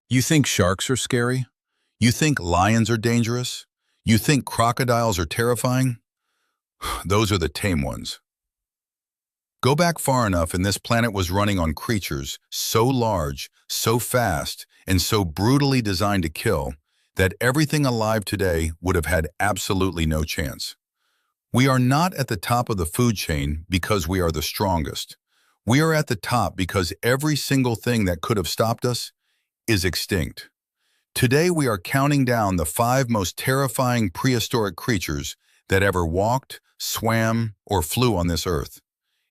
You think sharks are scary? You think lions are dangerous? You think crocodiles are terrifying? Those are the tame ones. Go back far enough and this planet was running on creatures so large, so fast, and so brutally designed to kill that everything alive today would have had absolutely no chance. We are not at the top of the food chain because we are the strongest. We are at the top because every single thing that could have stopped us is extinct. Today we are counting down the 5 most terrifying prehistoric creatures that ever walked, swam, or flew on this earth.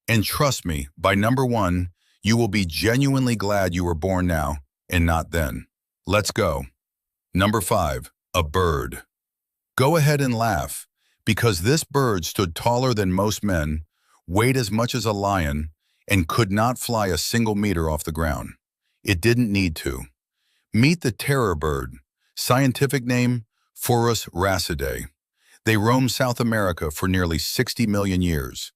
And trust me, by number 1, you will be genuinely glad you were born now and not then. Let's go. Number 5, a bird. Go ahead and laugh, because this bird stood taller than most men, weighed as much as a lion, and could not fly a single meter off the ground. It didn't need to. Meet the terror bird, scientific name, Forus racidae. They roamed South America for nearly 60 million years.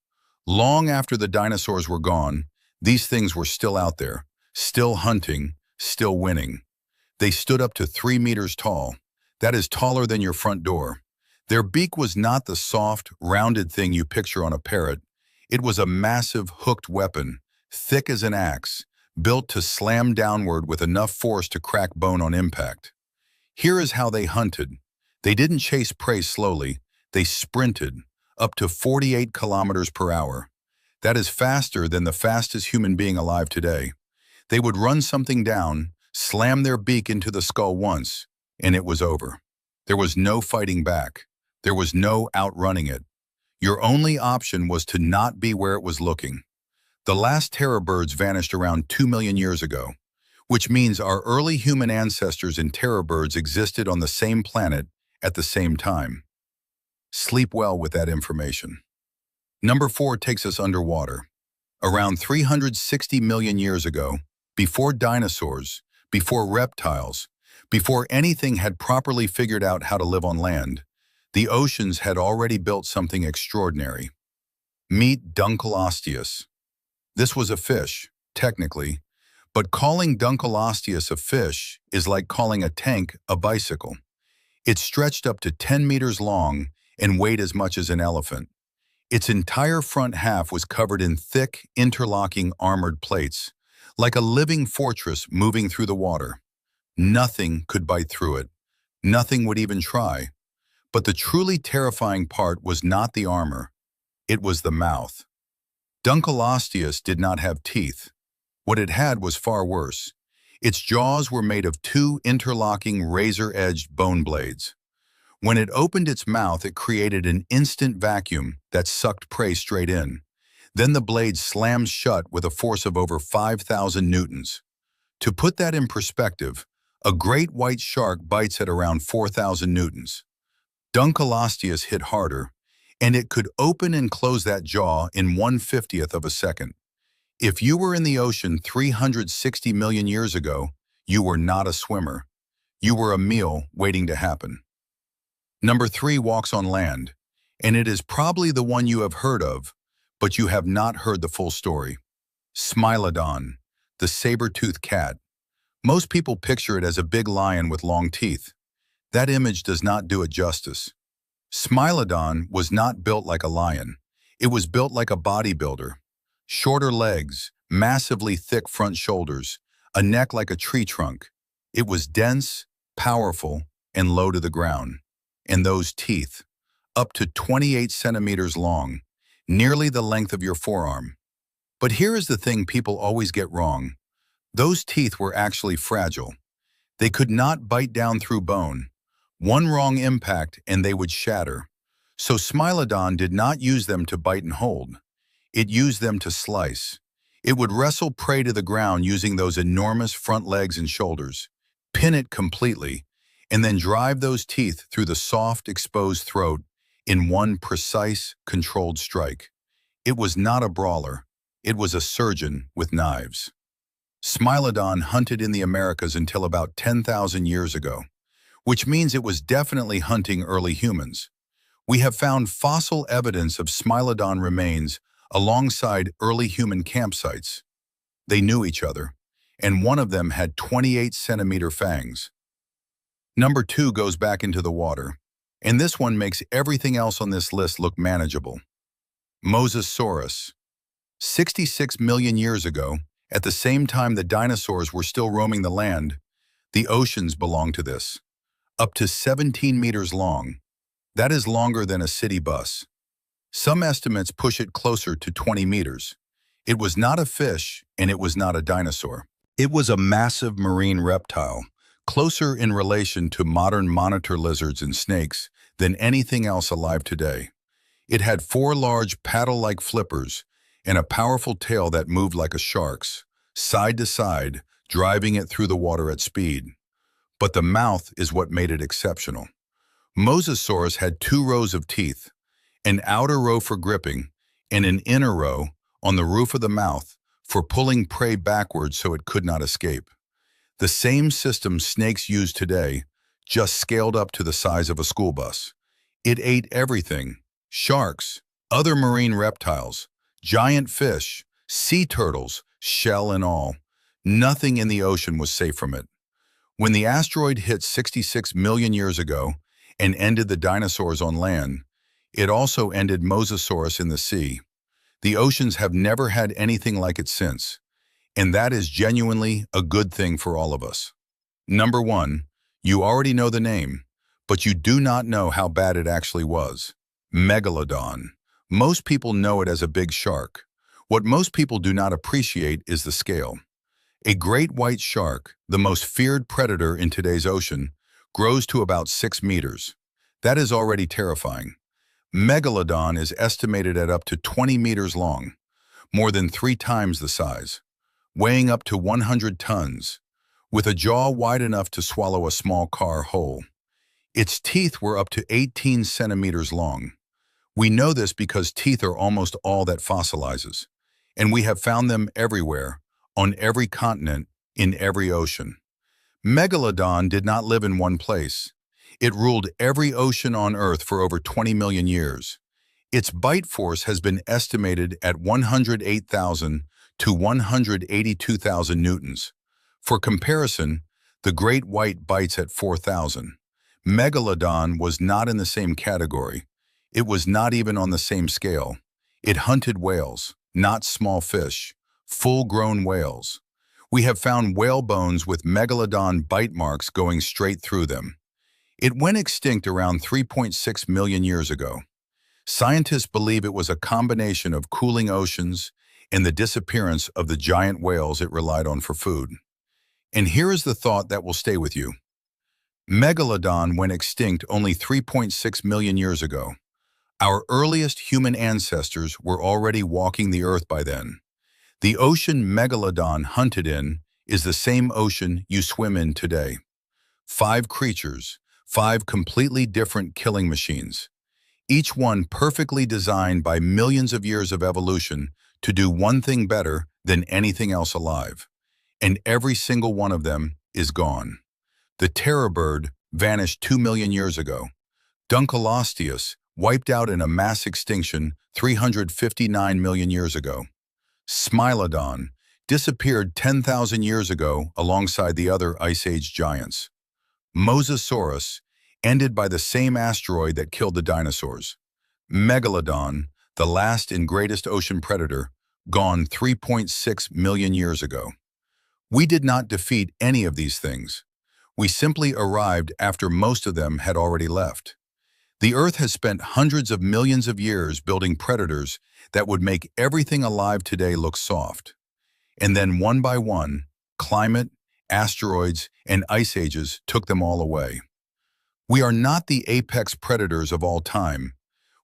Long after the dinosaurs were gone, these things were still out there, still hunting, still winning. They stood up to 3 meters tall. That is taller than your front door. Their beak was not the soft, rounded thing you picture on a parrot. It was a massive, hooked weapon, thick as an axe, built to slam downward with enough force to crack bone on impact. Here is how they hunted. They didn't chase prey slowly. They sprinted, up to 48 kilometers per hour. That is faster than the fastest human being alive today. They would run something down, slam their beak into the skull once, and it was over. There was no fighting back. There was no outrunning it. Your only option was to not be where it was looking. The last terror birds vanished around 2 million years ago, which means our early human ancestors and terror birds existed on the same planet at the same time. Sleep well with that information. Number 4 takes us underwater. Around 360 million years ago, before dinosaurs, before reptiles, before anything had properly figured out how to live on land, the oceans had already built something extraordinary. Meet Dunkleosteus. This was a fish, technically, but calling Dunkleosteus a fish is like calling a tank a bicycle. It stretched up to 10 meters long and weighed as much as an elephant. Its entire front half was covered in thick, interlocking armored plates, like a living fortress moving through the water. Nothing could bite through it. Nothing would even try. But the truly terrifying part was not the armor. It was the mouth. Dunkleosteus did not have teeth. What it had was far worse. Its jaws were made of 2 interlocking razor-edged bone blades. When it opened its mouth, it created an instant vacuum that sucked prey straight in. Then the blades slammed shut with a force of over 5,000 newtons. To put that in perspective, a great white shark bites at around 4,000 newtons. Dunkleosteus hit harder, and it could open and close that jaw in 1/50th of a second. If you were in the ocean 360 million years ago, you were not a swimmer. You were a meal waiting to happen. Number 3 walks on land, and it is probably the one you have heard of, but you have not heard the full story. Smilodon, the saber-toothed cat. Most people picture it as a big lion with long teeth. That image does not do it justice. Smilodon was not built like a lion. It was built like a bodybuilder. Shorter legs, massively thick front shoulders, a neck like a tree trunk. It was dense, powerful, and low to the ground. And those teeth, up to 28 centimeters long, nearly the length of your forearm. But here is the thing people always get wrong. Those teeth were actually fragile. They could not bite down through bone. One wrong impact and they would shatter. So Smilodon did not use them to bite and hold. It used them to slice. It would wrestle prey to the ground using those enormous front legs and shoulders, pin it completely, and then drive those teeth through the soft, exposed throat in one precise, controlled strike. It was not a brawler. It was a surgeon with knives. Smilodon hunted in the Americas until about 10,000 years ago, which means it was definitely hunting early humans. We have found fossil evidence of Smilodon remains alongside early human campsites. They knew each other, and one of them had 28-centimeter fangs. Number 2 goes back into the water, and this one makes everything else on this list look manageable. Mosasaurus. 66 million years ago, at the same time the dinosaurs were still roaming the land, the oceans belonged to this. Up to 17 meters long. That is longer than a city bus. Some estimates push it closer to 20 meters. It was not a fish, and it was not a dinosaur. It was a massive marine reptile, closer in relation to modern monitor lizards and snakes than anything else alive today. It had 4 large paddle-like flippers and a powerful tail that moved like a shark's, side to side, driving it through the water at speed. But the mouth is what made it exceptional. Mosasaurus had 2 rows of teeth, an outer row for gripping and an inner row on the roof of the mouth for pulling prey backwards so it could not escape. The same system snakes use today, just scaled up to the size of a school bus. It ate everything: sharks, other marine reptiles, giant fish, sea turtles, shell and all. Nothing in the ocean was safe from it. When the asteroid hit 66 million years ago and ended the dinosaurs on land, it also ended Mosasaurus in the sea. The oceans have never had anything like it since, and that is genuinely a good thing for all of us. Number 1, you already know the name, but you do not know how bad it actually was. Megalodon. Most people know it as a big shark. What most people do not appreciate is the scale. A great white shark, the most feared predator in today's ocean, grows to about 6 meters. That is already terrifying. Megalodon is estimated at up to 20 meters long, more than 3 times the size, weighing up to 100 tons, with a jaw wide enough to swallow a small car whole. Its teeth were up to 18 centimeters long. We know this because teeth are almost all that fossilizes, and we have found them everywhere, on every continent, in every ocean. Megalodon did not live in one place. It ruled every ocean on Earth for over 20 million years. Its bite force has been estimated at 108,000 to 182,000 newtons. For comparison, the great white bites at 4,000. Megalodon was not in the same category. It was not even on the same scale. It hunted whales, not small fish, full-grown whales. We have found whale bones with Megalodon bite marks going straight through them. It went extinct around 3.6 million years ago. Scientists believe it was a combination of cooling oceans and the disappearance of the giant whales it relied on for food. And here is the thought that will stay with you. Megalodon went extinct only 3.6 million years ago. Our earliest human ancestors were already walking the earth by then. The ocean Megalodon hunted in is the same ocean you swim in today. 5 creatures, 5 completely different killing machines, each one perfectly designed by millions of years of evolution to do one thing better than anything else alive. And every single one of them is gone. The terror bird vanished 2 million years ago. Dunkleosteus wiped out in a mass extinction 359 million years ago. Smilodon disappeared 10,000 years ago alongside the other Ice Age giants. Mosasaurus ended by the same asteroid that killed the dinosaurs. Megalodon, the last and greatest ocean predator, gone 3.6 million years ago. We did not defeat any of these things. We simply arrived after most of them had already left. The Earth has spent hundreds of millions of years building predators that would make everything alive today look soft. And then one by one, climate, asteroids, and ice ages took them all away. We are not the apex predators of all time.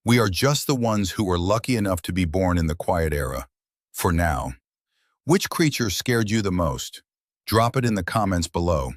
We are just the ones who were lucky enough to be born in the quiet era. For now. Which creature scared you the most? Drop it in the comments below.